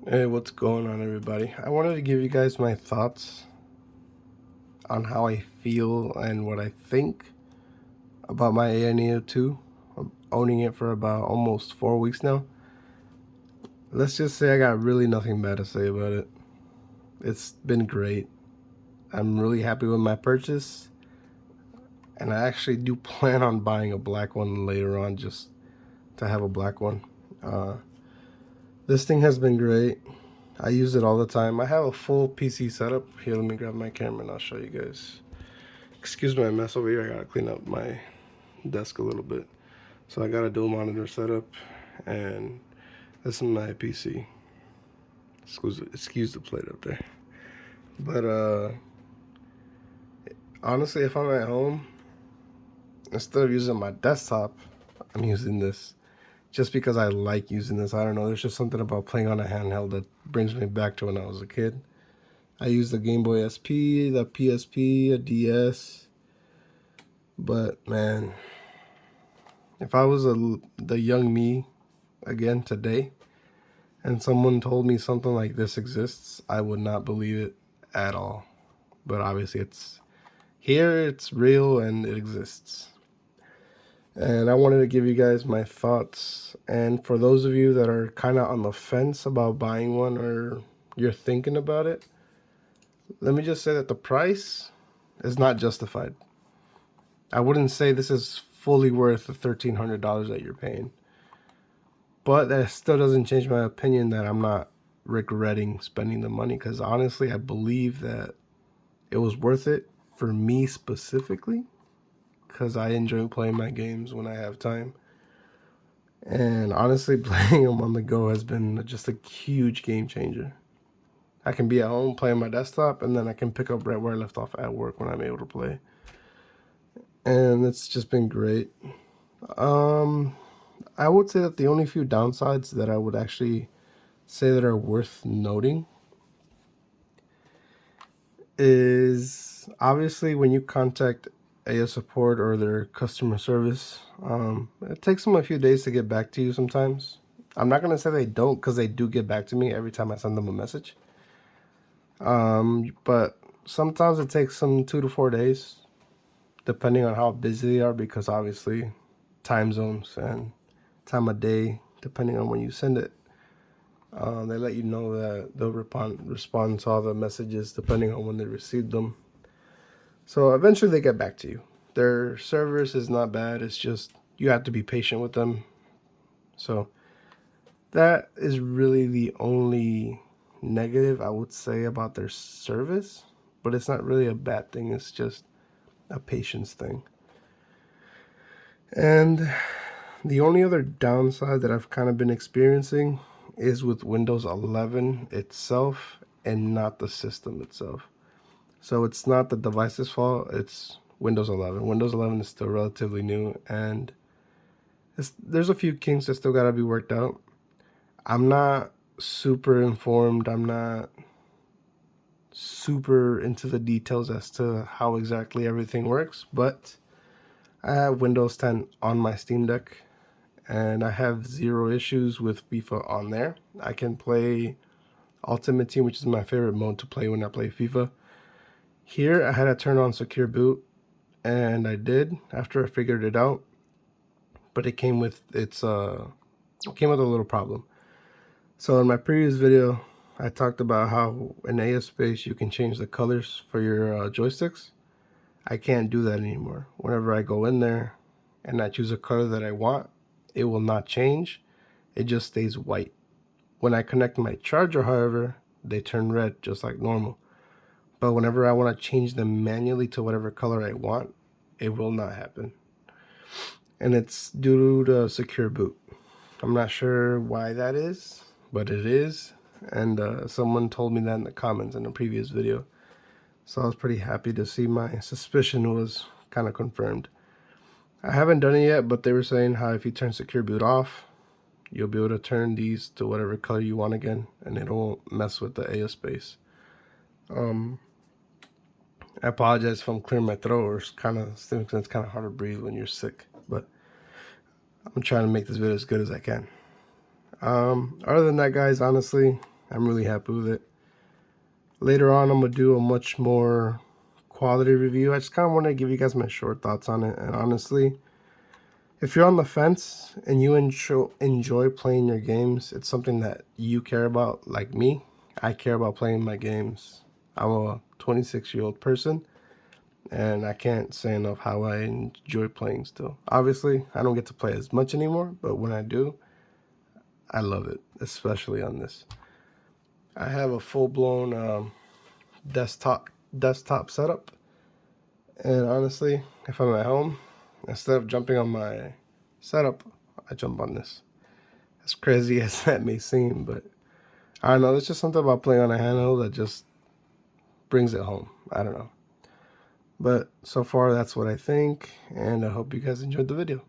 Hey, what's going on, everybody? I wanted to give you guys my thoughts on how I feel and what I think about my Ayaneo 2. I'm owning it for about almost 4 weeks now. Let's just say I got really nothing bad to say about it. It's been great. I'm really happy with my purchase, and I actually do plan on buying a black one later on just to have a black one. Uh, this thing has been great. I use it all the time. I have a full PC setup. Here, let me grab my camera and I'll show you guys. Excuse my mess over here. I gotta clean up my desk a little bit. So I got a dual monitor setup, and this is my PC. Excuse the plate up there. But honestly, if I'm at home, instead of using my desktop, I'm using this just because I like using this. I don't know. There's just something about playing on a handheld that brings me back to when I was a kid. I used the Game Boy SP, the PSP, a DS. But man, if I was the young me again today, and someone told me something like this exists, I would not believe it at all. But obviously, it's here, it's real, and it exists. And I wanted to give you guys my thoughts. And for those of you that are kind of on the fence about buying one or you're thinking about it, let me just say that the price is not justified. I wouldn't say this is fully worth the $1,300 that you're paying. But that still doesn't change my opinion that I'm not regretting spending the money, because honestly, I believe that it was worth it for me specifically, because I enjoy playing my games when I have time. And honestly, playing them on the go has been just a huge game changer. I can be at home playing my desktop, and then I can pick up right where I left off at work when I'm able to play. And it's just been great. I would say that the only few downsides that I would actually say that are worth noting is obviously when you contact AO support or their customer service, it takes them a few days to get back to you sometimes. I'm not going to say they don't, because they do get back to me every time I send them a message. But sometimes it takes them 2 to 4 days, depending on how busy they are, because obviously time zones and time of day, depending on when you send it. They let you know that they'll respond to all the messages depending on when they received them. So eventually they get back to you. Their service is not bad. It's just you have to be patient with them. So that is really the only negative I would say about their service. But it's not really a bad thing. It's just a patience thing. And the only other downside that I've kind of been experiencing is with Windows 11 itself and not the system itself. So it's not the device's fault, it's Windows 11. Windows 11 is still relatively new, and there's a few kinks that still gotta be worked out. I'm not super informed, I'm not super into the details as to how exactly everything works, but I have Windows 10 on my Steam Deck, and I have zero issues with FIFA on there. I can play Ultimate Team, which is my favorite mode to play when I play FIFA. Here, I had to turn on Secure Boot, and I did after I figured it out. But it came with a little problem. So in my previous video, I talked about how in AS Space you can change the colors for your joysticks. I can't do that anymore. Whenever I go in there and I choose a color that I want, it will not change. It just stays white. When I connect my charger, however, they turn red just like normal. But whenever I want to change them manually to whatever color I want, it will not happen. And it's due to Secure Boot. I'm not sure why that is, but it is. And someone told me that in the comments in a previous video. So I was pretty happy to see my suspicion was kind of confirmed. I haven't done it yet, but they were saying how if you turn Secure Boot off, you'll be able to turn these to whatever color you want again, and it won't mess with the AS space. I apologize if I'm clearing my throat, or it's kind of hard to breathe when you're sick, but I'm trying to make this video as good as I can. Other than that, guys, honestly, I'm really happy with it. Later on, I'm going to do a much more quality review. I just kind of want to give you guys my short thoughts on it. And honestly, if you're on the fence and you enjoy playing your games, it's something that you care about, like me. I care about playing my games. I'm a 26-year-old person, and I can't say enough how I enjoy playing still. Obviously, I don't get to play as much anymore, but when I do, I love it, especially on this. I have a full-blown desktop setup, and honestly, if I'm at home, instead of jumping on my setup, I jump on this. As crazy as that may seem, but I don't know, there's just something about playing on a handheld that just brings it home. I don't know. But so far, that's what I think, and I hope you guys enjoyed the video.